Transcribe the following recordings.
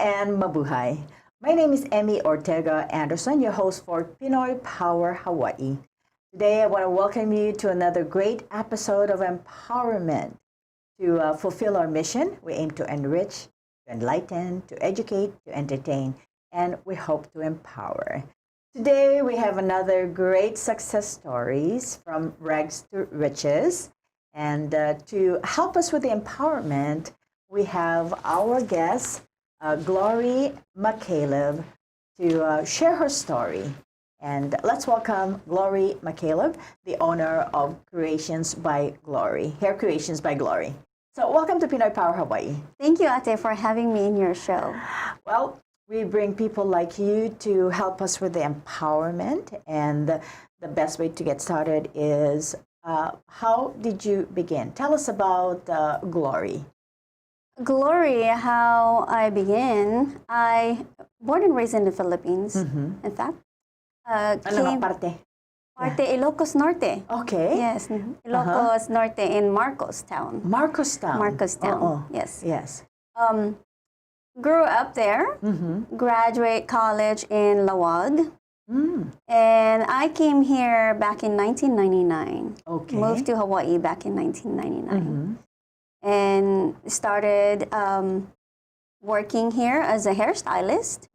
and mabuhay. My name is Emmy Ortega Anderson, your host for Pinoy Power Hawaii. Today, I want to welcome you to another great episode of empowerment. To fulfill our mission, we aim to enrich, to enlighten, to educate, to entertain, and we hope to empower. Today, we have another great success stories from rags to riches. And to help us with the empowerment, we have our guest, Glory McCaleb, to share her story. And let's welcome Glory McCaleb, the owner of Creations by Glory, Hair Creations by Glory. So welcome to Pinoy Power Hawaii. Thank you, Ate, for having me in your show. Well, we bring people like you to help us with the empowerment. And the best way to get started is how did you begin? Tell us about Glory. Glory, how I began, I born and raised in the Philippines, in fact. Ano parte? Parte Ilocos Norte. Okay. Yes, Ilocos Norte in Marcostown. Marcostown. Marcostown, yes. Yes. Grew up there, graduate college in Lawag. And I came here back in 1999. Okay. Moved to Hawaii back in 1999. And started working here as a hairstylist.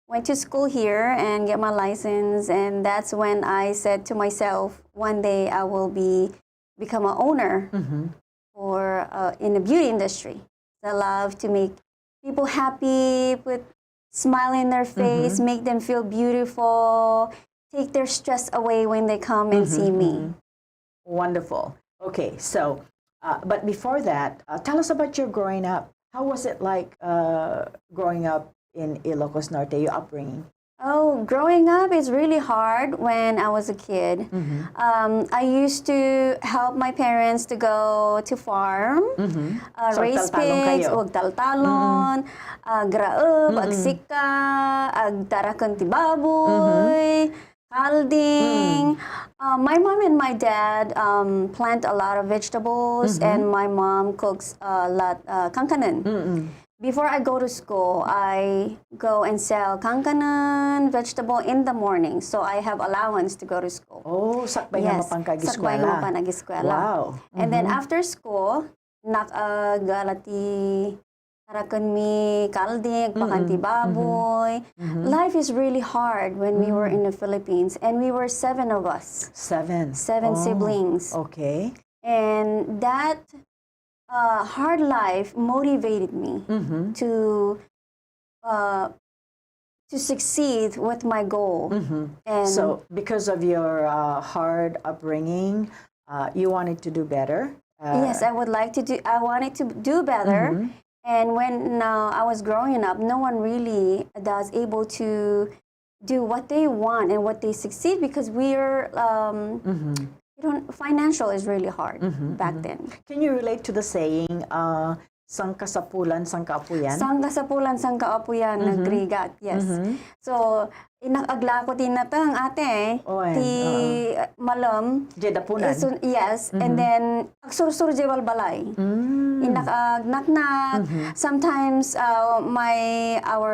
Went to school here and get my license, and that's when I said to myself, one day I will become an owner for in the beauty industry. I love to make people happy, put smile in their face, make them feel beautiful, take their stress away when they come and see me. Wonderful. Okay, so, but before that, tell us about your growing up. How was it like growing up in Ilocos Norte, your upbringing? Oh, growing up is really hard when I was a kid. I used to help my parents to go to farm, So, raise taltalon pigs, kayo? talon, graub, agsika, agtarakon ti baboy, kalding. My mom and my dad plant a lot of vegetables, and my mom cooks a lot kankanan. Before I go to school, I go and sell kankanan, vegetable in the morning. So I have allowance to go to school. Oh, sakbay nga mapangkag-eskwela. sakbay nga mapangkag-eskwela. Wow. And then after school, galati tarakon mi kalding, pakanti baboy. Life is really hard when we were in the Philippines, and we were 7 of us. Seven Siblings. Okay. And that hard life motivated me to succeed with my goal. And So, because of your hard upbringing, you wanted to do better? yes, I wanted to do better. And when I was growing up, no one really was able to do what they want and what they succeed, because we're financial is really hard back then. Can you relate to the saying, sang kasapulan, sang kaapuyan? Sang kasapulan, sang kaapuyan, nagrigat, yes. So, inagagla ko din natang ate, ti malam. Jedapunan? Yes, and then, agsursur jewal balay. Inakagnak-nak. Sometimes, our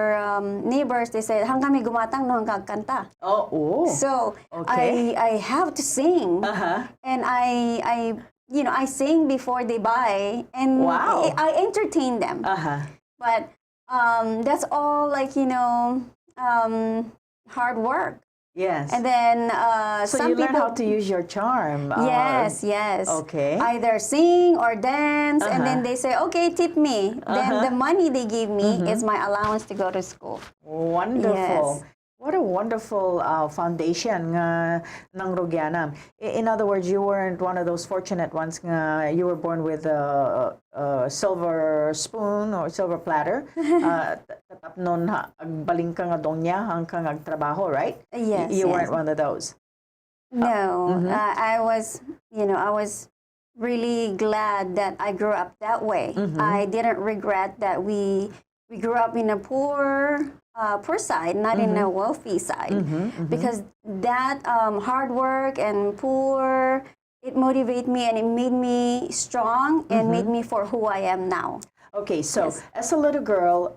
neighbors, they said, hang kami gumatang no hanggang kanta. Oh. So, Okay. I have to sing. And I sing before they buy, and Wow. I entertain them. But that's all hard work. Yes. And then So some you learn people, how to use your charm. yes. Okay. Either sing or dance, and then they say, okay, tip me. Then the money they give me is my allowance to go to school. Wonderful. Yes. What a wonderful foundation ng Rugianam. In other words, you weren't one of those fortunate ones you were born with a silver spoon or silver platter. Tatap nun agbaling ka nga donya hanggang agtrabaho, right? Yes. You weren't one of those. No, I was really glad that I grew up that way. I didn't regret that we grew up in a poor side, not in a wealthy side, because that hard work and poor, it motivated me and it made me strong and made me for who I am now. Okay, so Yes. as a little girl,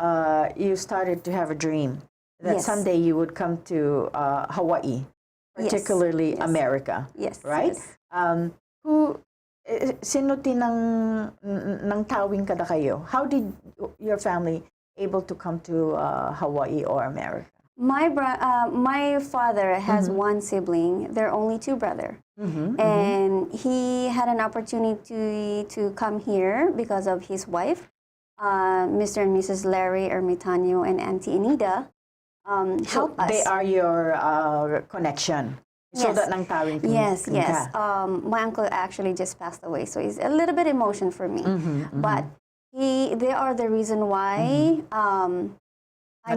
you started to have a dream that Yes. someday you would come to Hawaii, Yes. particularly Yes. America, Yes. right? Yes. Who, sino ng tawing kada kayo? How did your family able to come to Hawaii or America? My father has Mm-hmm. one sibling. They're only two brothers. Mm-hmm, And he had an opportunity to come here because of his wife, Mr. and Mrs. Larry Ermitanio and Auntie Anita, So help us. they are your connection. So Yes. that nang tawing Yes, yes. ka. My uncle actually just passed away, so it's a little bit emotion for me. Mm-hmm, But they are the reason why I'm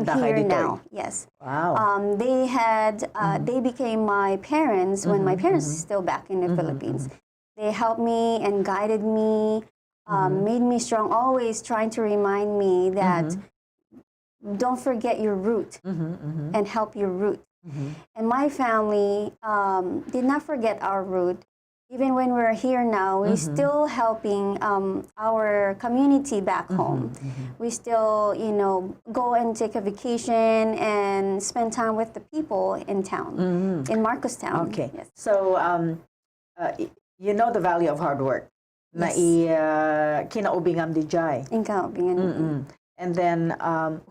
Handa kayo here dito. now. Yes. Wow. They became my parents when my parents are still back in the Philippines. They helped me and guided me, made me strong, always trying to remind me that don't forget your root and help your root. And my family did not forget our root. Even when we're here now, we're still helping our community back home. We still, go and take a vacation and spend time with the people in town, in Marcostown. Okay. Yes. So, you know the value of hard work. Yes. Na kinaubingam di jay. And then,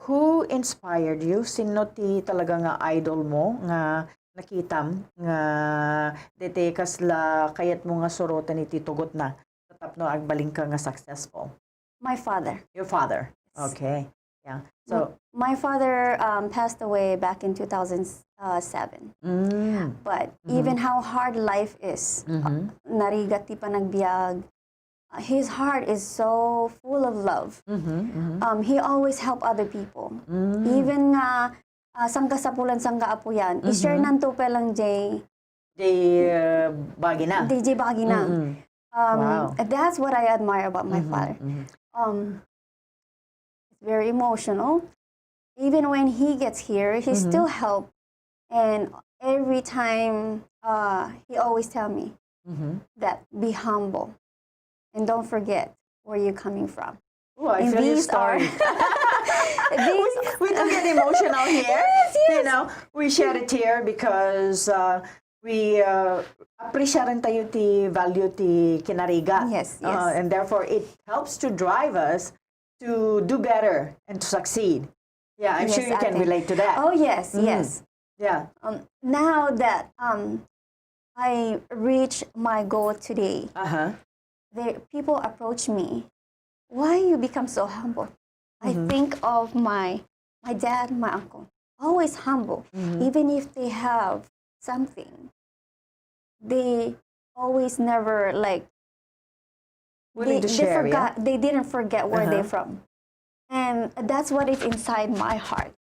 who inspired you? Sino ti talaga nga idol mo nga nakitam nga dete kasla kayat mo nga sorotan iti tugot na tatapno agbaling ka nga successful? My father. Your father. Okay. Yeah. So, my father passed away back in 2007. But even how hard life is, narigat ti panagbiag, his heart is so full of love. He always help other people. Even nga sangka sapulan sangka apuyan, i-share nanto pa lang jay. Bagi na. DJ bagi na. Wow. That's what I admire about my father. It's very emotional. Even when he gets here, he still help. And every time, he always tell me that be humble. And don't forget where you're coming from. Oh, I feel your story. We do get emotional here. Yes, yes. You know, we share it here because we appreciate tayo ti value ti kinariga. Yes, yes. And therefore, it helps to drive us to do better and to succeed. Yeah, I'm sure you can relate to that. Oh, yes, yes. Yeah. Now that I reach my goal today, people approach me, why you become so humble? I think of my dad, my uncle, always humble. Even if they have something, they always never Willing to share, they didn't forget where they're from. And that's what is inside my heart.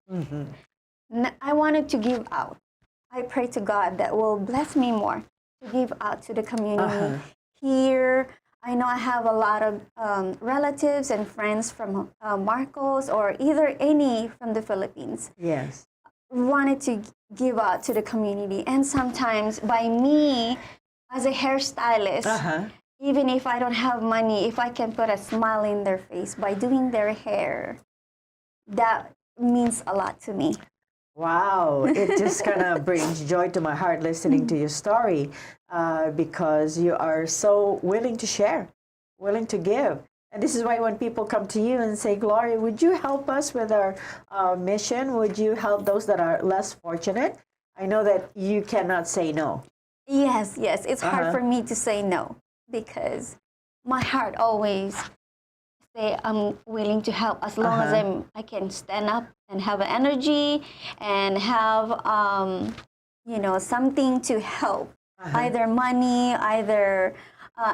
I wanted to give out. I pray to God that will bless me more to give out to the community. Here, I know I have a lot of relatives and friends from Marcos or either any from the Philippines. Yes. Wanted to give out to the community. And sometimes by me as a hairstylist, even if I don't have money, if I can put a smile in their face by doing their hair, that means a lot to me. Wow, it just kind of brings joy to my heart listening to your story because you are so willing to share, willing to give. And this is why when people come to you and say, Gloria, would you help us with our mission? Would you help those that are less fortunate? I know that you cannot say no. Yes, yes. It's hard for me to say no because my heart always say I'm willing to help as long as I can stand up and have energy and have something to help, either money, either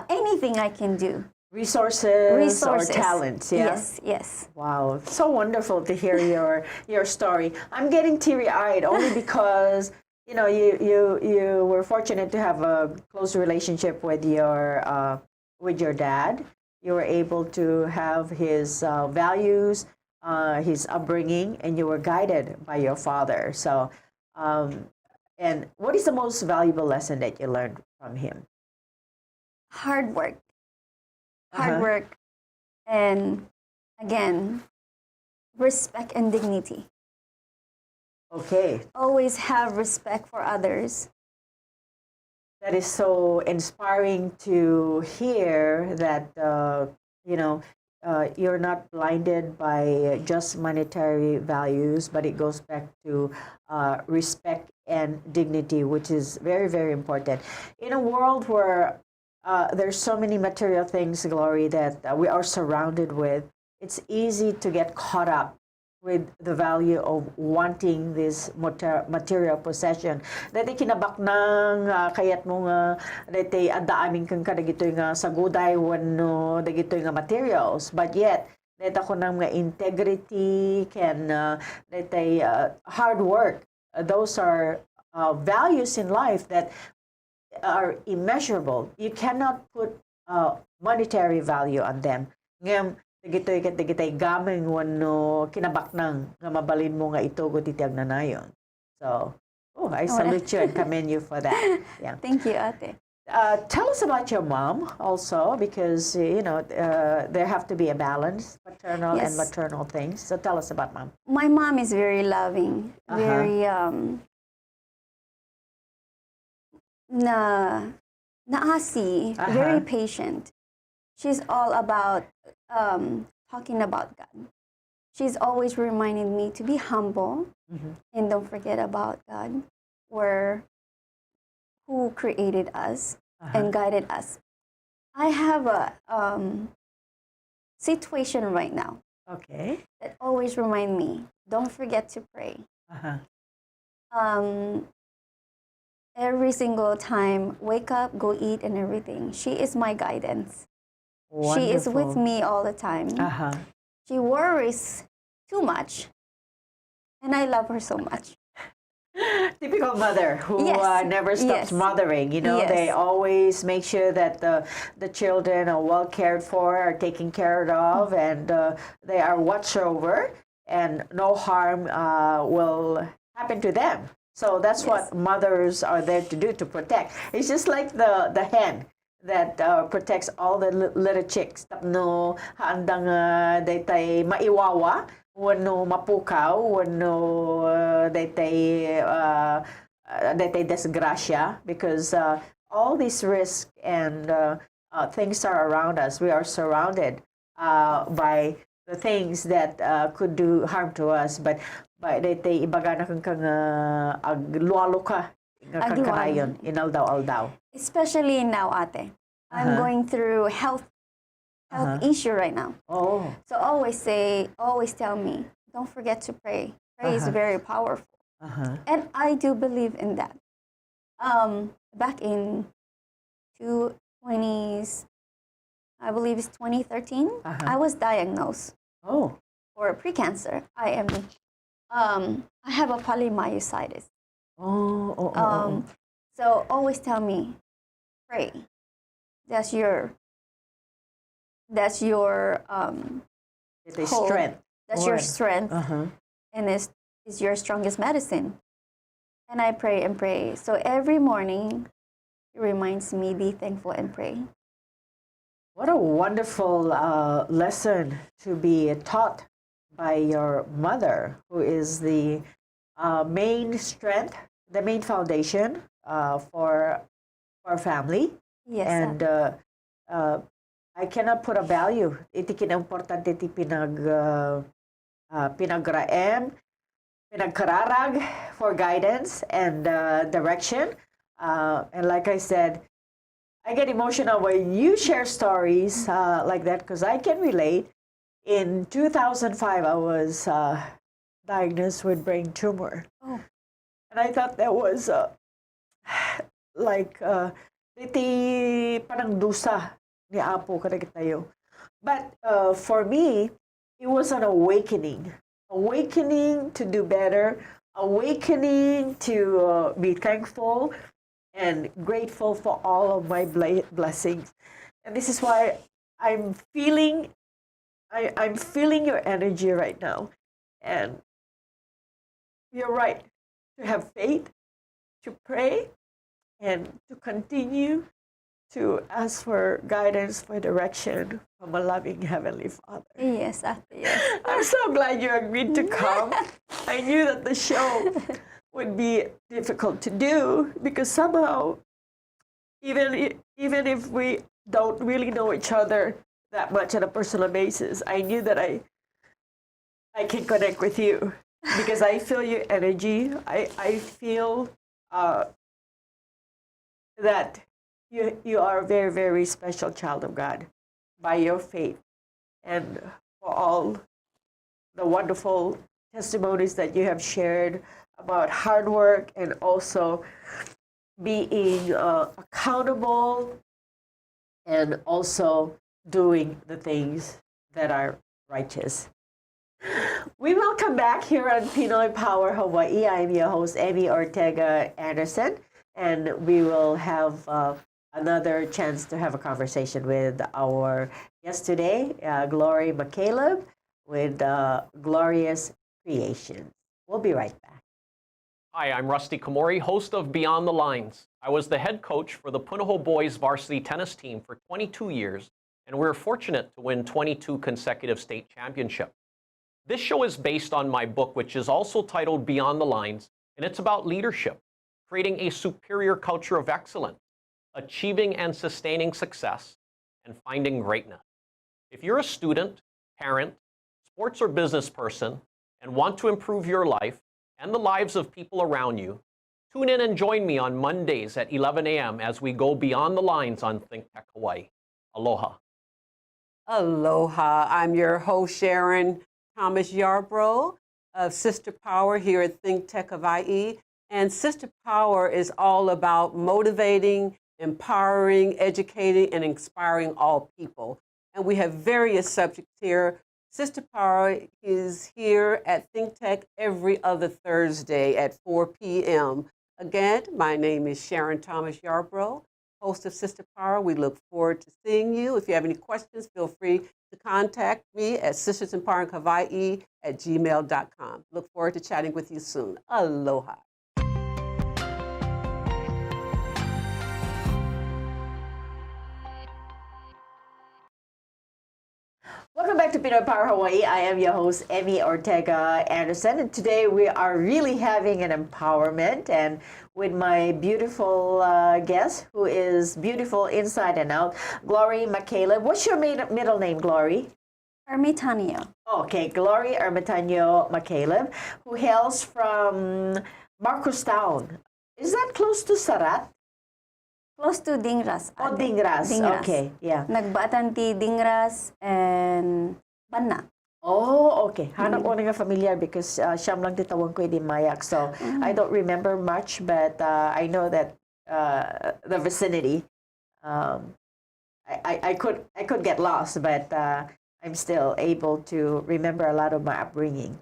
anything I can do. Resources or talents, yeah? Yes, yes. Wow, so wonderful to hear your story. I'm getting teary-eyed only because you were fortunate to have a close relationship with your dad. You were able to have his values, his upbringing, and you were guided by your father. So, and what is the most valuable lesson that you learned from him? Hard work. Hard work and Again, respect and dignity. Okay. Always have respect for others. That is so inspiring to hear that, you're not blinded by just monetary values, but it goes back to respect and dignity, which is very, very important. In a world where there's so many material things, Glory, that we are surrounded with, it's easy to get caught up with the value of wanting this material possession. Dati kinabak nang kayat mo nga dati adaamin kang kadagitoy nga saguday wano dagitoy nga materials, but yet data ko nang nga integrity can dati hard work. Those are values in life that are immeasurable. You cannot put monetary value on them. Ngam tigitoy gamay wano kinabaknang nga mabalin mo nga itugo titiag nanayon. So, I salute you and commend you for that. Yeah. Thank you, ate. Tell us about your mom also, because there have to be a balance, paternal and Yes. maternal things. So tell us about mom. My mom is very loving, very naasi, very patient. She's all about talking about God. She's always reminding me to be humble and don't forget about God, who created us and guided us. I have a situation right now Okay. that always remind me, don't forget to pray. Every single time, wake up, go eat, and everything. She is my guidance. Wonderful. She is with me all the time. She worries too much, and I love her so much. Typical mother who Yes. never stops Yes. mothering. Yes. They always make sure that the children are well cared for, are taken care of, and they are watched over, and no harm will happen to them. So that's Yes. what mothers are there to do, to protect. It's just like the hen that protects all the little chicks. Tapno haandang daytay maiwawa, wano mapukaw, wano daytay desgrasya, because all these risks and things are around us. We are surrounded by the things that could do harm to us, but daytay ibaga na kang aglualo ka nga kagkanayon inaldaw-aldaw. Especially now, ate. I'm going through health issue right now. Oh. So always tell me, don't forget to pray. Pray is very powerful. And I do believe in that. Back in 20s, I believe it's 2013, I was diagnosed for precancer. I have a polymyositis. So always tell me, pray. That's your It's a hope. strength. That's your strength, and is your strongest medicine. And I pray and pray. So every morning, it reminds me, be thankful and pray. What a wonderful lesson to be taught by your mother, who is the main strength, the main foundation for our family. Yes. And I cannot put a value. Iti kinaimportante ti pinagraem, pinagkararag for guidance and direction. And like I said, I get emotional when you share stories like that, because I can relate. In 2005, I was diagnosed with brain tumor. Oh. And I thought that was like iti parang dusa ni Apo kadagit tayo. But for me, it was an awakening to do better, awakening to be thankful and grateful for all of my blessings. And this is why I'm feeling your energy right now. And you're right to have faith, to pray, and to continue to ask for guidance, for direction from a loving Heavenly Father. Yes, ate, yes. I'm so glad you agreed to come. I knew that the show would be difficult to do because somehow, even if we don't really know each other that much on a personal basis, I knew that I can connect with you because I feel your energy. I feel that you are a very, very special child of God by your faith and for all the wonderful testimonies that you have shared about hard work and also being accountable and also doing the things that are righteous. We welcome back here on Pinoy Power Hawaii. I'm your host, Emmy Ortega Anderson, and we will have another chance to have a conversation with our guest today, Glory McCaleb, with Glorious Creations. We'll be right back. Hi, I'm Rusty Komori, host of Beyond the Lines. I was the head coach for the Punahou Boys varsity tennis team for 22 years, and we were fortunate to win 22 consecutive state championships. This show is based on my book, which is also titled Beyond the Lines, and it's about leadership, creating a superior culture of excellence, achieving and sustaining success, and finding greatness. If you're a student, parent, sports or business person, and want to improve your life and the lives of people around you, tune in and join me on Mondays at 11 a.m. as we go beyond the lines on Think Tech Hawaii. Aloha. Aloha. I'm your host, Sharon Thomas Yarbrough of Sister Power here at Think Tech Hawaii. And Sister Power is all about motivating, empowering, educating, and inspiring all people. And we have various subjects here. Sister Power is here at Think Tech every other Thursday at 4 p.m. Again, my name is Sharon Thomas Yarbrough, host of Sister Power. We look forward to seeing you. If you have any questions, feel free to contact me at sistersempowering@gmail.com. Look forward to chatting with you soon. Aloha. Welcome back to Pinoy Power Hawaii. I am your host, Emmy Ortega Anderson, and today we are really having an empowerment and with my beautiful guest, who is beautiful inside and out, Glory McCaleb. What's your middle name, Glory? Ermitanio. Okay, Glory Ermitanio McCaleb, who hails from Marcostown. Is that close to Sarat? Close to Dingras. Oh, ate. Dingras. Okay, yeah. Nagbatan ti Dingras and Banna. Oh, okay. Hanap ko nga familiar because siyam lang titawag ko di Mayak. So I don't remember much, but I know that the vicinity. I could get lost, but I'm still able to remember a lot of my upbringing.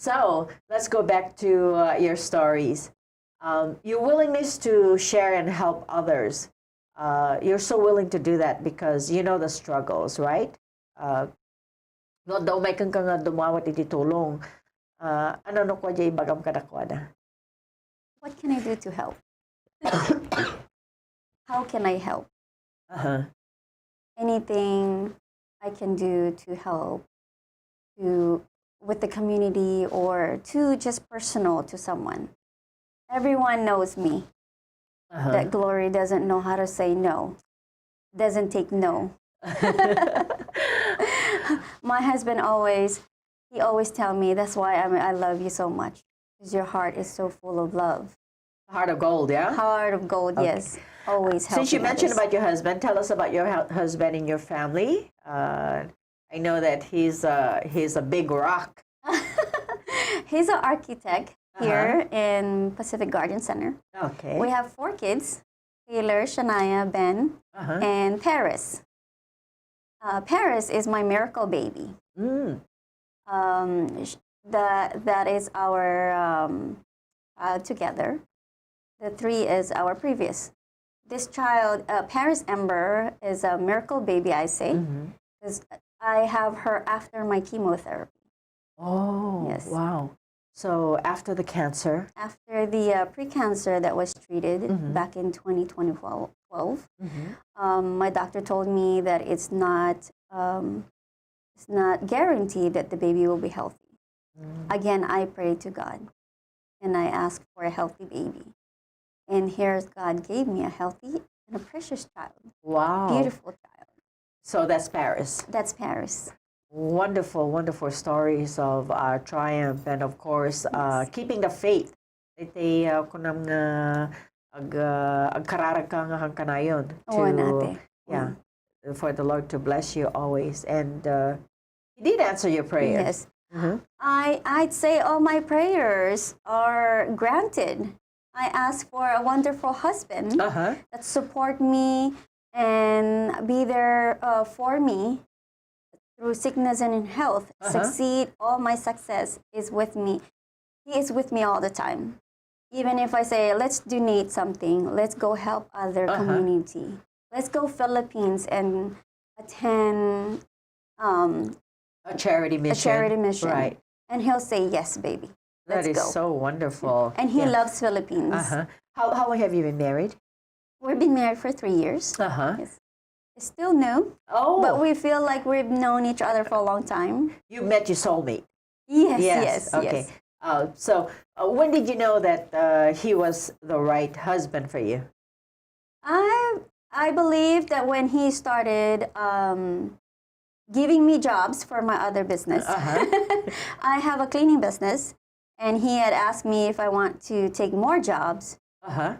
So let's go back to your stories. Your willingness to share and help others. You're so willing to do that because you know the struggles, right? No daw may kang nga dumawat iti tulong. Ano no ko jay bagam kadakwa na. What can I do to help? How can I help? Anything I can do to help with the community or to just personal to someone. Everyone knows me. That Glory doesn't know how to say no. Doesn't take no. My husband always tell me, that's why I love you so much. Because your heart is so full of love. Heart of gold, yeah? Heart of gold, yes. Always helping Since you mentioned others. about your husband, tell us about your husband and your family. I know that he's a big rock. He's an architect here in Pacific Garden Center. Okay. We have 4 kids, Taylor, Shania, Ben, and Paris. Paris is my miracle baby. That is our child together. The 3 is our previous. This child, Paris Ember, is a miracle baby, I say, because I have her after my chemotherapy. Oh, Yes. wow. So after the cancer, After the pre-cancer that was treated Mm-hmm. back in 2012, my doctor told me that it's not guaranteed that the baby will be healthy. Again, I prayed to God and I asked for a healthy baby. And here's God gave me a healthy and a precious child, wow. beautiful child. So that's Paris. That's Paris. Wonderful, wonderful stories of triumph and of course keeping the faith. Iti kunam nga agkararag ka nga hang kanayon Oo, nate. yeah, for the Lord to bless you always. And He did answer your prayers. Yes. I'd say all my prayers are granted. I ask for a wonderful husband Uh-huh. that support me and be there for me through sickness and in health. Succeed. All my success is with me. He is with me all the time. Even if I say, let's donate something, let's go help other community. Let's go Philippines and attend A charity mission. a charity mission. Right. And he'll say, yes, baby. That Let's is go. so wonderful. And he Yeah. loves Philippines. Uh-huh. How long have you been married? We've been married for 3 years. Uh-huh. Yes. It's still new, Oh, but we feel like we've known each other for a long time. you met your soulmate. Yes, yes, Okay. yes. So when did you know that he was the right husband for you? I believe that when he started giving me jobs for my other business, I have a cleaning business, and he had asked me if I want to take more jobs. Uh-huh.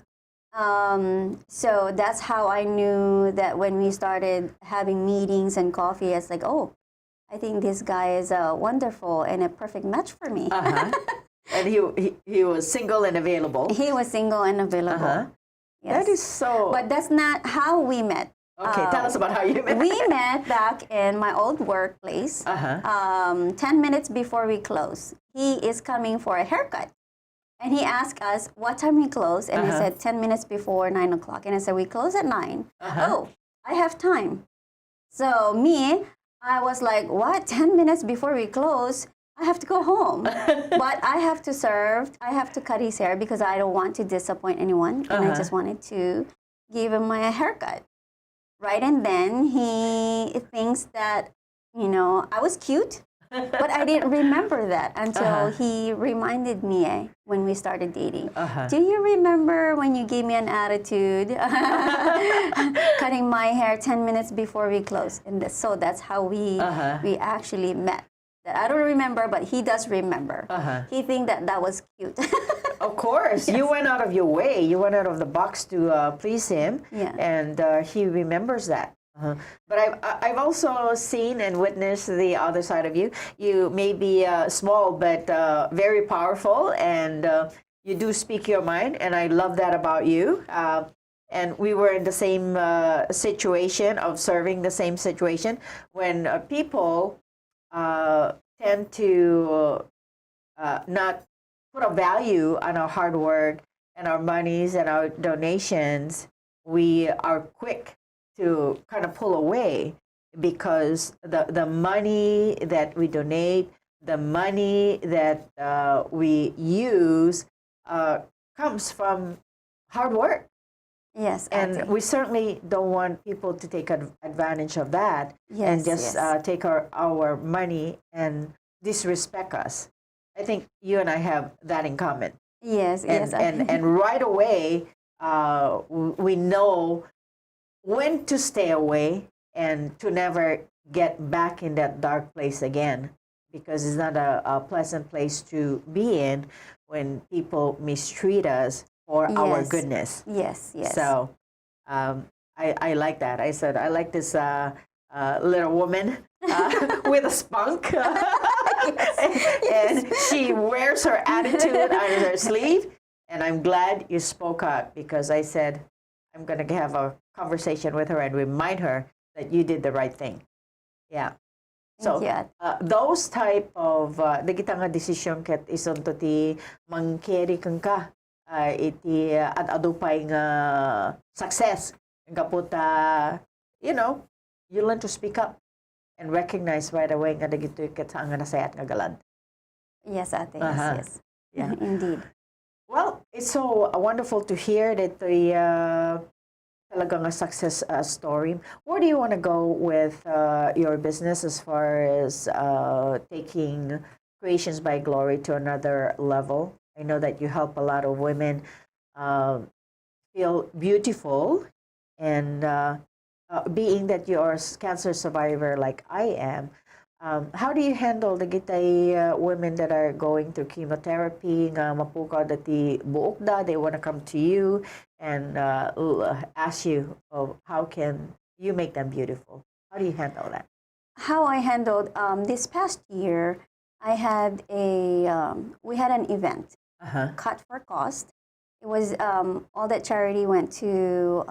So that's how I knew that when we started having meetings and coffee, it's like, oh, I think this guy is wonderful and a perfect match for me. Uh-huh. And he was single and available. He was single and available. Uh-huh. Yes. That is so... But that's not how we met. Okay, tell us about how you met. We met back in my old workplace. 10 minutes before we close. He is coming for a haircut. And he asked us what time we close. And I said 10 minutes before 9 o'clock. And I said, we close at 9. Oh, I have time. So I was like, what? 10 minutes before we close? I have to go home. But I have to serve. I have to cut his hair because I don't want to disappoint anyone. And I just wanted to give him my haircut. Right, and then he thinks that, I was cute, but I didn't remember that until he reminded me when we started dating. Do you remember when you gave me an attitude, cutting my hair 10 minutes before we closed? And so that's how we actually met. That I don't remember, but he does remember. He think that was cute. Of course. Yes. You went out of your way. You went out of the box to please him. Yeah. And he remembers that. But I've also seen and witnessed the other side of you. You may be small, but very powerful. And you do speak your mind. And I love that about you. And we were in the same situation, observing the same situation, when people tend to not put a value on our hard work and our monies and our donations. We are quick to kind of pull away because the money that we donate, the money that we use comes from hard work. Yes, and we certainly don't want people to take advantage of that and just take our money and disrespect us. I think you and I have that in common. Yes, And right away, we know when to stay away and to never get back in that dark place again, because it's not a pleasant place to be in when people mistreat us for our goodness. Yes. So I like that. I said, I like this little woman with a spunk. And she wears her attitude on her sleeve. And I'm glad you spoke up, because I said, I'm going to have a conversation with her and remind her that you did the right thing. Yeah. So those type of kita nga desisyon ket ison to ti mangkeri kang ka iti adupay nga success kaput you learn to speak up and recognize right away nga dagito ket nga nasayat nga galad. Yes, ate. Yes, Uh-huh. yes. Yeah. Indeed. Well, it's so wonderful to hear that the talagang a success story. Where do you want to go with your business as far as taking Creations by Glory to another level? I know that you help a lot of women uh, feel beautiful, and being that you're a cancer survivor like I am, how do you handle the gitay women that are going through chemotherapy, nga mapukaw dati buok da, they want to come to you and ask you, oh, how can you make them beautiful? How do you handle that? How I handled this past year, I had we had an event, Uh-huh. Cut for Cost. It was all that charity went to,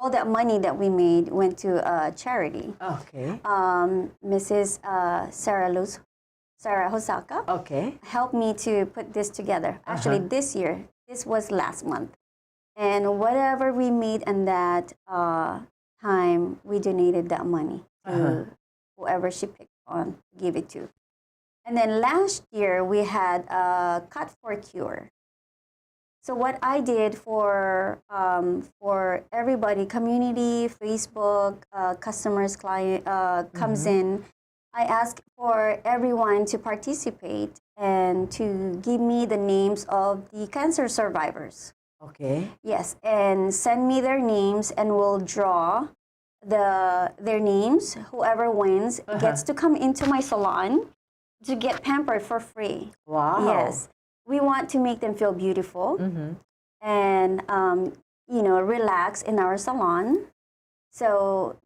all that money that we made went to charity. Okay. Mrs. Sarah Hosaka Okay. helped me to put this together. Actually, this year, this was last month. And whatever we made in that time, we donated that money to whoever she picked on, give it to. And then last year, we had Cut for Cure. So what I did for everybody, community, Facebook, customers, client comes in, I asked for everyone to participate and to give me the names of the cancer survivors. Okay. Yes, and send me their names, and we'll draw their names. Whoever wins gets to come into my salon to get pampered for free. Wow. Yes, we want to make them feel beautiful and relax in our salon, so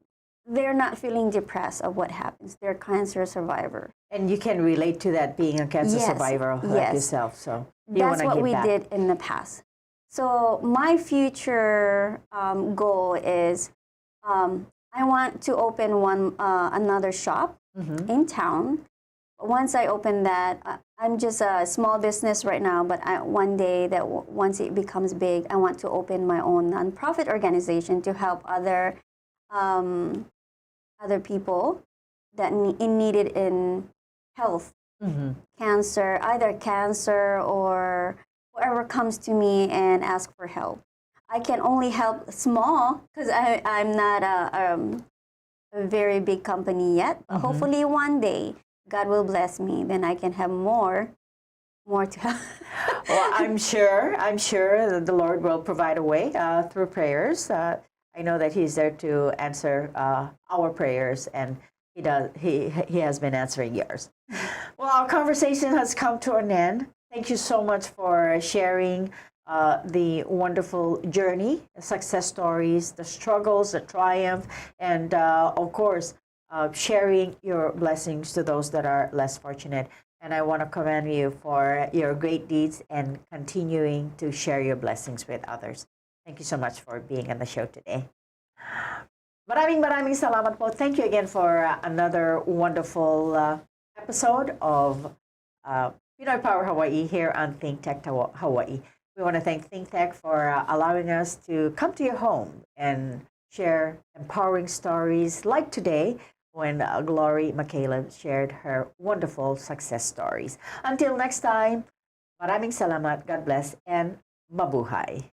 they're not feeling depressed of what happens. They're cancer survivor. And you can relate to that being a cancer Yes, survivor like yes. yourself. So you That's want to what give we back. did in the past. So my future goal is I want to open another shop in town. Once I open that, I'm just a small business right now, but one day that once it becomes big, I want to open my own nonprofit organization to help other people that needed in health, cancer, either cancer or whoever comes to me and ask for help. I can only help small because I'm not a very big company yet. But hopefully one day God will bless me, then I can have more to help. Well, I'm sure that the Lord will provide a way through prayers. I know that He's there to answer our prayers, and He does. He has been answering yours. Well, our conversation has come to an end. Thank you so much for sharing the wonderful journey, success stories, the struggles, the triumph, and of course, sharing your blessings to those that are less fortunate. And I want to commend you for your great deeds and continuing to share your blessings with others. Thank you so much for being on the show today. Maraming salamat po. Thank you again for another wonderful episode of Pinoy Power Hawaii here on Think Tech Hawaii. We want to thank Think Tech for allowing us to come to your home and share empowering stories like today when Glory McCaleb shared her wonderful success stories. Until next time, maraming salamat, God bless, and mabuhay.